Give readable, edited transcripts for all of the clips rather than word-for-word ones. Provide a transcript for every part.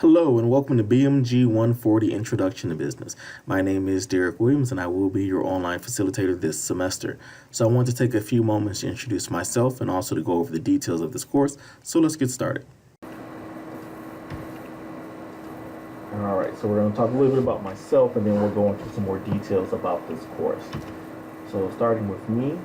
Hello and welcome to BMG 140 Introduction to Business. My name is Derek Williams and I will be your online facilitator this semester. So I want to take a few moments to introduce myself and also to go over the details of this course. So let's get started. All right, so we're going to talk a little bit about myself and then we'll go into some more details about this course. So starting with me,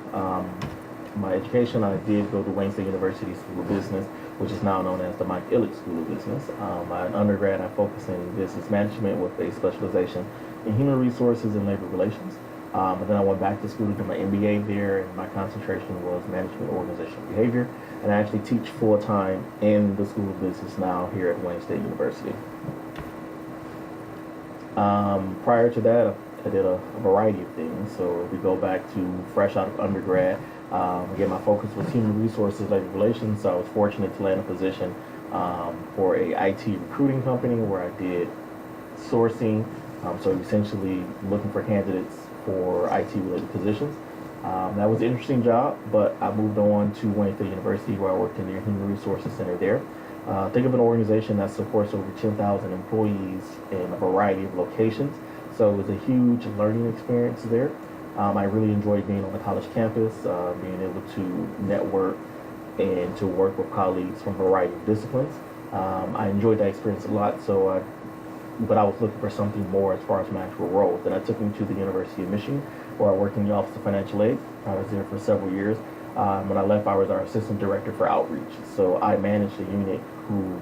my education, I did go to Wayne State University School of Business, which is now known as the Mike Illick School of Business. My undergrad, I focused in business management with a specialization in human resources and labor relations. And then I went back to school to do my MBA there, and my concentration was management organizational behavior. And I actually teach full-time in the School of Business now here at Wayne State University. Prior to that, I did a variety of things. So if we go back to fresh out of undergrad, again, my focus was human resources, labor relations. So I was fortunate to land a position for a IT recruiting company where I did sourcing. So essentially looking for candidates for IT related positions. That was an interesting job, but I moved on to Wayne State University where I worked in their human resources center there. Think of an organization that supports over 10,000 employees in a variety of locations. So it was a huge learning experience there. I really enjoyed being on the college campus, being able to network and to work with colleagues from a variety of disciplines. I enjoyed that experience a lot, but I was looking for something more as far as my actual role. Then I took me to the University of Michigan, where I worked in the Office of Financial Aid. I was there for several years. When I left, I was our assistant director for outreach. So I managed a unit who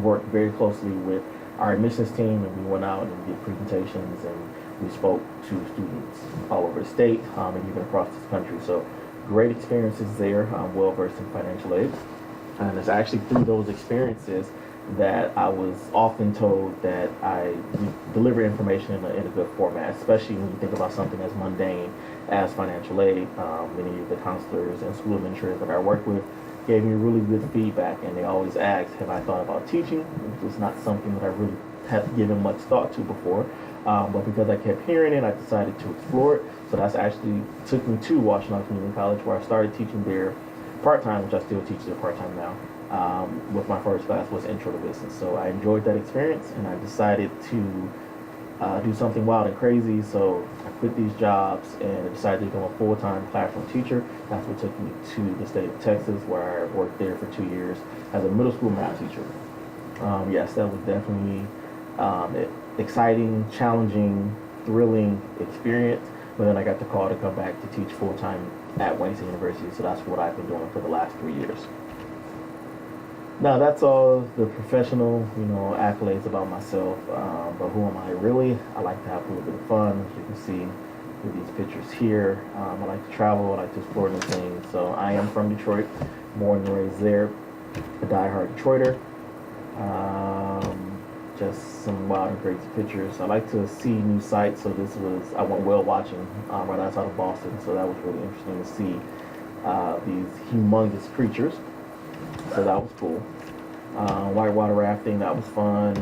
worked very closely with our admissions team, and we went out and did presentations and we spoke to students all over the state and even across this country. So great experiences there. I'm well versed in financial aid. And it's actually through those experiences that I was often told that I deliver information in a good format, especially when you think about something as mundane as financial aid. Many of the counselors and school administrators that I work with gave me really good feedback, and they always asked, have I thought about teaching? Which was not something that I really had given much thought to before. But because I kept hearing it, I decided to explore it. So that's actually took me to Washington Community College, where I started teaching there part-time, which I still teach there part-time now. With my first class was Intro to Business. So I enjoyed that experience, and I decided to do something wild and crazy. So I quit these jobs and I decided to become a full-time classroom teacher. That's what took me to the state of Texas, where I worked there for 2 years as a middle school math teacher. Yes, that was definitely exciting, challenging, thrilling experience. But then I got the call to come back to teach full-time at Wayne State University. So that's what I've been doing for the last 3 years. Now that's all the professional, accolades about myself. But who am I really? I like to have a little bit of fun. As you can see with these pictures here, I like to travel. I like to explore new things. So I am from Detroit, born and raised there, a diehard Detroiter. Just some wild and crazy pictures. I like to see new sights. So I went whale watching right outside of Boston. So that was really interesting to see these humongous creatures. So that was cool. Whitewater rafting, that was fun.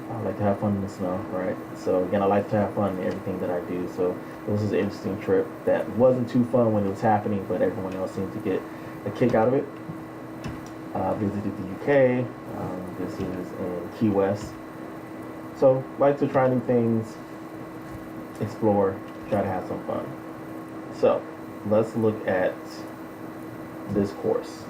I like to have fun in the snow, right? So again, I like to have fun in everything that I do. So this was an interesting trip that wasn't too fun when it was happening, but everyone else seemed to get a kick out of it. Visited the UK. This is in Key West. So like to try new things, explore, try to have some fun. So let's look at this course.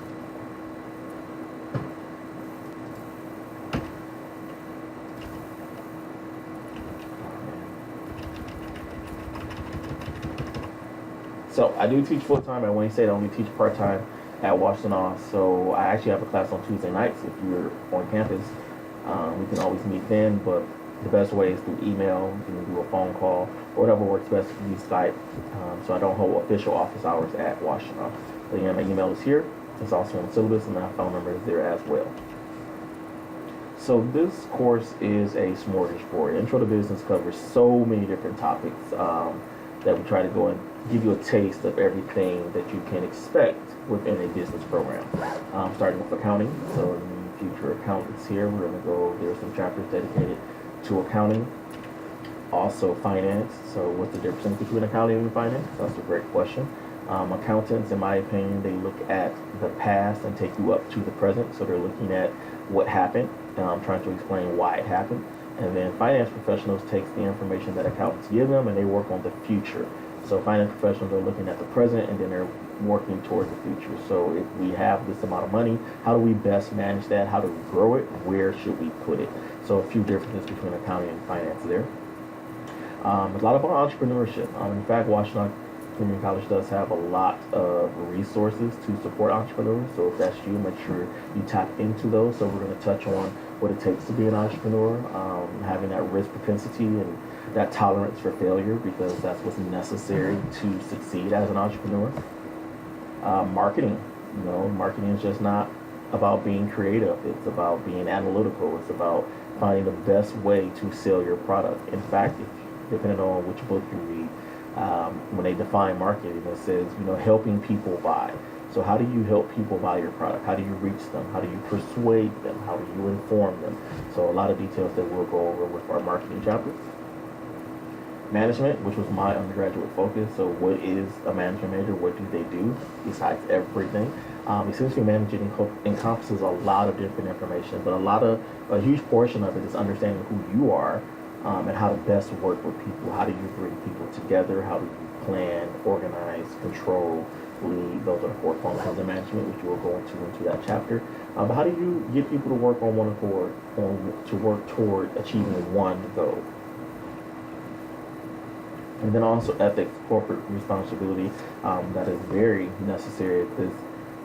So I do teach full-time at Wayne State. I only teach part-time at Washington. So I actually have a class on Tuesday nights. If you're on campus, we can always meet then, but the best way is through email. You can do a phone call, or whatever works best for you, Skype. So I don't hold official office hours at Washington. But again, my email is here. It's also on Syllabus, and my phone number is there as well. So this course is a smorgasbord. Intro to Business covers so many different topics that we try to go and give you a taste of everything that you can expect within a business program. Starting with accounting. So in future accountants here, we're going to go, there are some chapters dedicated to accounting. Also finance. So what's the difference between accounting and finance? That's a great question. Accountants, in my opinion, they look at the past and take you up to the present. So they're looking at what happened trying to explain why it happened. And then finance professionals takes the information that accountants give them and they work on the future. So finance professionals are looking at the present and then they're working towards the future. So if we have this amount of money, how do we best manage that? How do we grow it? Where should we put it? So a few differences between accounting and finance there. A lot about entrepreneurship. In fact, Washington Community College does have a lot of resources to support entrepreneurs. So if that's you, make sure you tap into those. So we're going to touch on what it takes to be an entrepreneur, having that risk propensity and that tolerance for failure, because that's what's necessary to succeed as an entrepreneur. Marketing. Marketing is just not about being creative. It's about being analytical. It's about finding the best way to sell your product. In fact, depending on which book you read, when they define marketing, it says, helping people buy. So how do you help people buy your product? How do you reach them? How do you persuade them? How do you inform them? So a lot of details that we'll go over with our marketing chapter. Management, which was my undergraduate focus. So what is a management major? What do they do besides everything? Essentially, managing encompasses a lot of different information, but a huge portion of it is understanding who you are and how to best work with people. How do you bring people together? How do you plan, organize, control, lead? Those are the 4 functions of management, which we'll go into that chapter. But how do you get people to work on one accord, to work toward achieving one goal? And then also ethics, corporate responsibility, that is very necessary because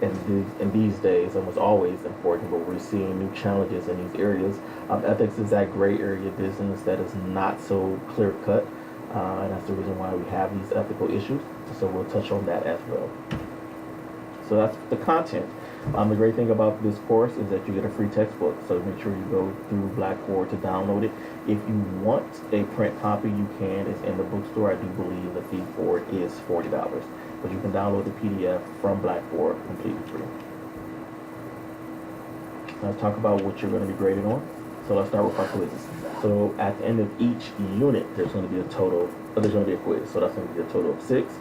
in these days, and was always important, but we're seeing new challenges in these areas. Ethics is that gray area business that is not so clear cut, and that's the reason why we have these ethical issues. So we'll touch on that as well. So that's the content. The great thing about this course is that you get a free textbook, so make sure you go through Blackboard to download it. If you want a print copy, you can. It's in the bookstore. I do believe the fee for it is $40, but you can download the PDF from Blackboard completely free. Let's talk about what you're going to be graded on. So let's start with our quizzes. So at the end of each unit, there's going to be a quiz. So that's going to be a total of 6.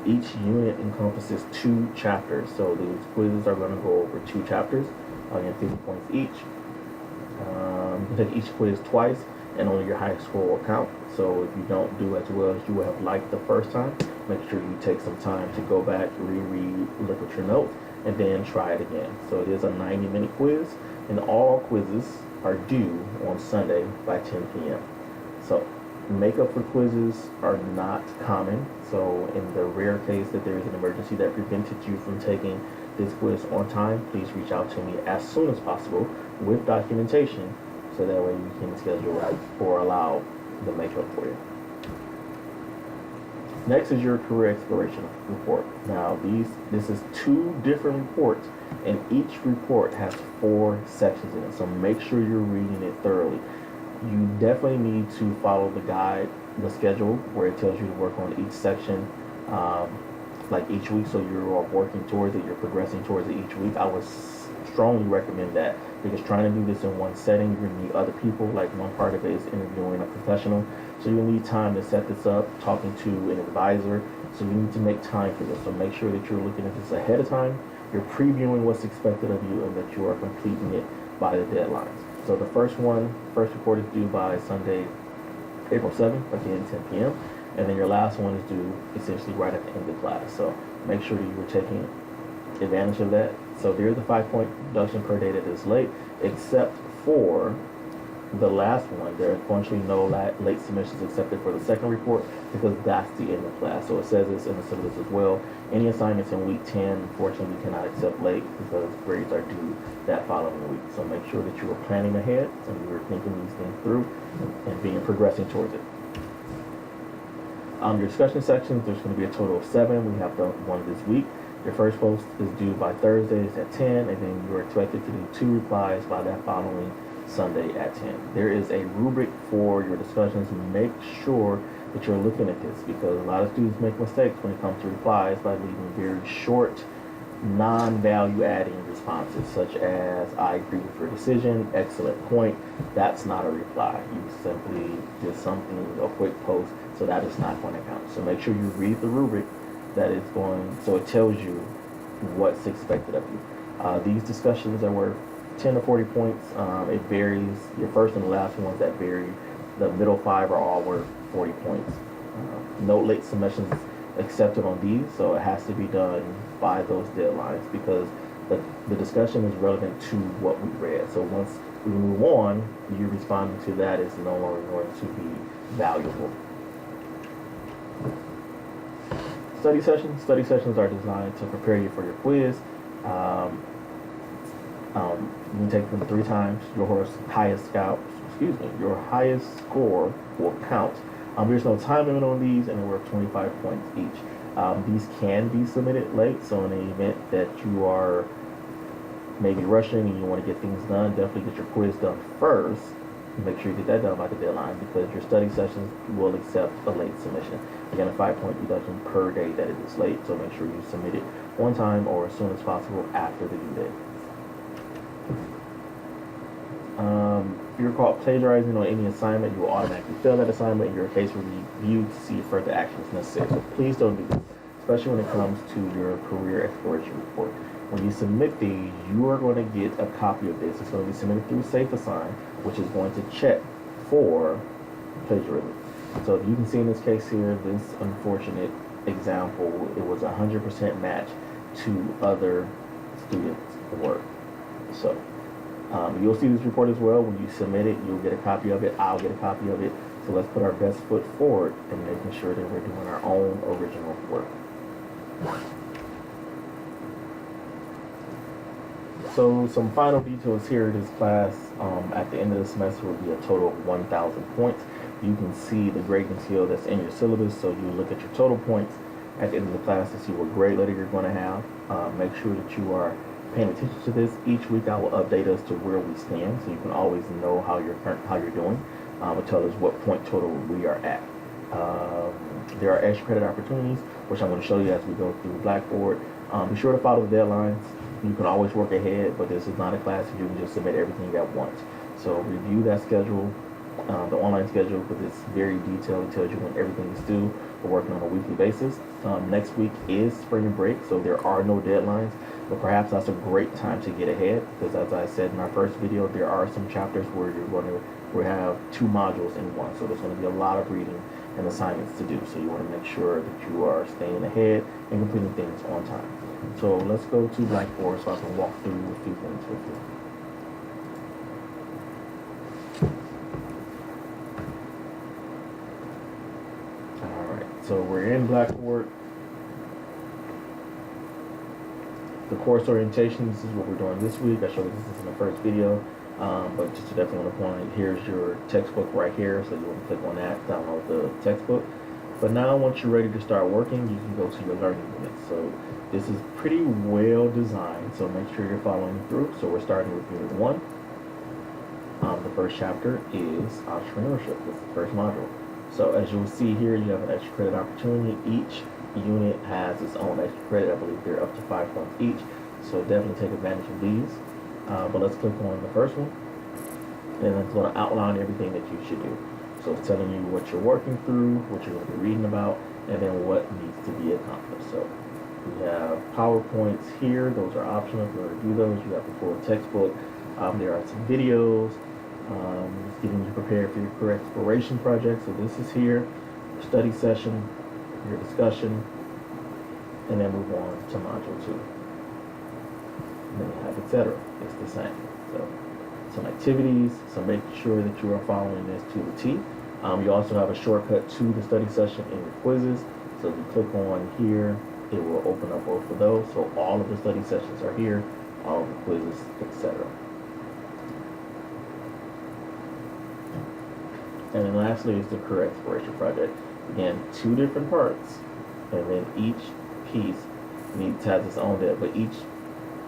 Each unit encompasses 2 chapters, so these quizzes are going to go over 2 chapters, again 50 points each. You can take each quiz twice, and only your highest score will count. So if you don't do as well as you would have liked the first time, make sure you take some time to go back, reread, look at your notes, and then try it again. So it is a 90-minute quiz, and all quizzes are due on Sunday by 10 p.m. So makeup for quizzes are not common, so in the rare case that there is an emergency that prevented you from taking this quiz on time, please reach out to me as soon as possible with documentation, so that way you can schedule right or allow the makeup for you. Next is your career exploration report. Now this is 2 different reports, and each report has 4 sections in it, so make sure you're reading it thoroughly. You definitely need to follow the schedule where it tells you to work on each section, like each week, so you're working towards it, you're progressing towards it each week. I would strongly recommend that, because trying to do this in one setting, you're going to meet other people. Like one part of it is interviewing a professional, so you'll need time to set this up, talking to an advisor, so you need to make time for this. So make sure that you're looking at this ahead of time, you're previewing what's expected of you, and that you are completing it by the deadlines. So the first report is due by Sunday, April 7th, again 10 p.m. And then your last one is due essentially right at the end of class. So make sure that you are taking advantage of that. So there's a 5-point deduction per day that is late, except for the last one. There are unfortunately no late submissions accepted for the second report, because that's the end of class. So it says this in the syllabus as well. Any assignments in week 10, unfortunately, we cannot accept late because grades are due that following week. So make sure that you are planning ahead and you're thinking these things through and progressing towards it. Your discussion sections, there's going to be a total of 7. We have done one this week. Your first post is due by Thursdays at 10, and then you're expected to do 2 replies by that following Sunday at 10. There is a rubric for your discussions. Make sure that you're looking at this, because a lot of students make mistakes when it comes to replies by leaving very short, non-value adding responses, such as "I agree with your decision," "excellent point." That's not a reply. You simply did something, a quick post, so that is not going to count. So make sure you read the rubric that is going, so it tells you what's expected of you. These discussions are worth 10 to 40 points. It varies. Your first and the last ones that vary. The middle 5 are all worth 40 points. No late submissions accepted on these, so it has to be done by those deadlines because the discussion is relevant to what we read. So once we move on, you responding to that is no longer going to be valuable. Study sessions. Study sessions are designed to prepare you for your quiz. You can take them 3 times. Your highest score will count. There's no time limit on these, and they're worth 25 points each. These can be submitted late, so in the event that you are maybe rushing and you want to get things done, definitely get your quiz done first. Make sure you get that done by the deadline because your study sessions will accept a late submission. Again, a 5-point deduction per day that it is late, so make sure you submit it on time or as soon as possible after the due date. If you're caught plagiarizing on any assignment, you will automatically fail that assignment and your case will be reviewed to see if further action is necessary. So please don't do this, especially when it comes to your career exploration report. When you submit these, you are going to get a copy of this. It's going to be submitted through SafeAssign, which is going to check for plagiarism. So you can see in this case here, this unfortunate example, it was 100% match to other students' work. So you'll see this report as well. When you submit it, you'll get a copy of it. I'll get a copy of it. So let's put our best foot forward in making sure that we're doing our own original work. So some final details here. This class at the end of the semester will be a total of 1,000 points. You can see the grading scale that's in your syllabus. So you look at your total points at the end of the class to see what grade letter you're going to have. Make sure that you are paying attention to this. Each week I will update us to where we stand, so you can always know how you're doing. But tell us what point total we are at. There are extra credit opportunities, which I'm going to show you as we go through Blackboard. Be sure to follow the deadlines. You can always work ahead, but this is not a class that you can just submit everything at once. So review that schedule, the online schedule, because it's very detailed. It tells you when everything is due. We're working on a weekly basis. Next week is spring break, so there are no deadlines. But perhaps that's a great time to get ahead because, as I said in our first video, there are some chapters where we have 2 modules in one. So there's going to be a lot of reading and assignments to do. So you want to make sure that you are staying ahead and completing things on time. So let's go to Blackboard so I can walk through a few things with you. All right, so we're in Blackboard. The course orientation, this is what we're doing this week. I showed you this in the first video, but just to definitely want to point, here's your textbook right here, so you want to click on that, download the textbook. But now once you're ready to start working, you can go to your learning unit. So this is pretty well designed, so make sure you're following through. So we're starting with Unit 1. The first chapter is entrepreneurship. This is the first module. So as you'll see here, you have an extra credit opportunity. Each unit has its own extra credit. I believe they're up to 5 points each, so definitely take advantage of these. But let's click on the first one, and it's going to outline everything that you should do. So it's telling you what you're working through, what you're going to be reading about, and then what needs to be accomplished. So we have PowerPoints here. Those are optional. If you want to do those, you have the full textbook. There are some videos getting you prepared for your career exploration project. So this is here, study session, your discussion, and then move on to module 2. And then you have etc. It's the same. So some activities, so make sure that you are following this to the T. You also have a shortcut to the study session in your quizzes. So if you click on here, it will open up both of those. So all of the study sessions are here, all of the quizzes, etc. And then lastly is the career exploration project. Again, 2 different parts, and then each piece has its own depth, but each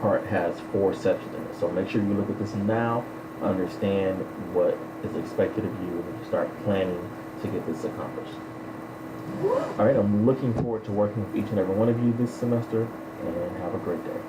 part has 4 sections in it. So make sure you look at this now, understand what is expected of you, and start planning to get this accomplished. All right, I'm looking forward to working with each and every one of you this semester, and have a great day.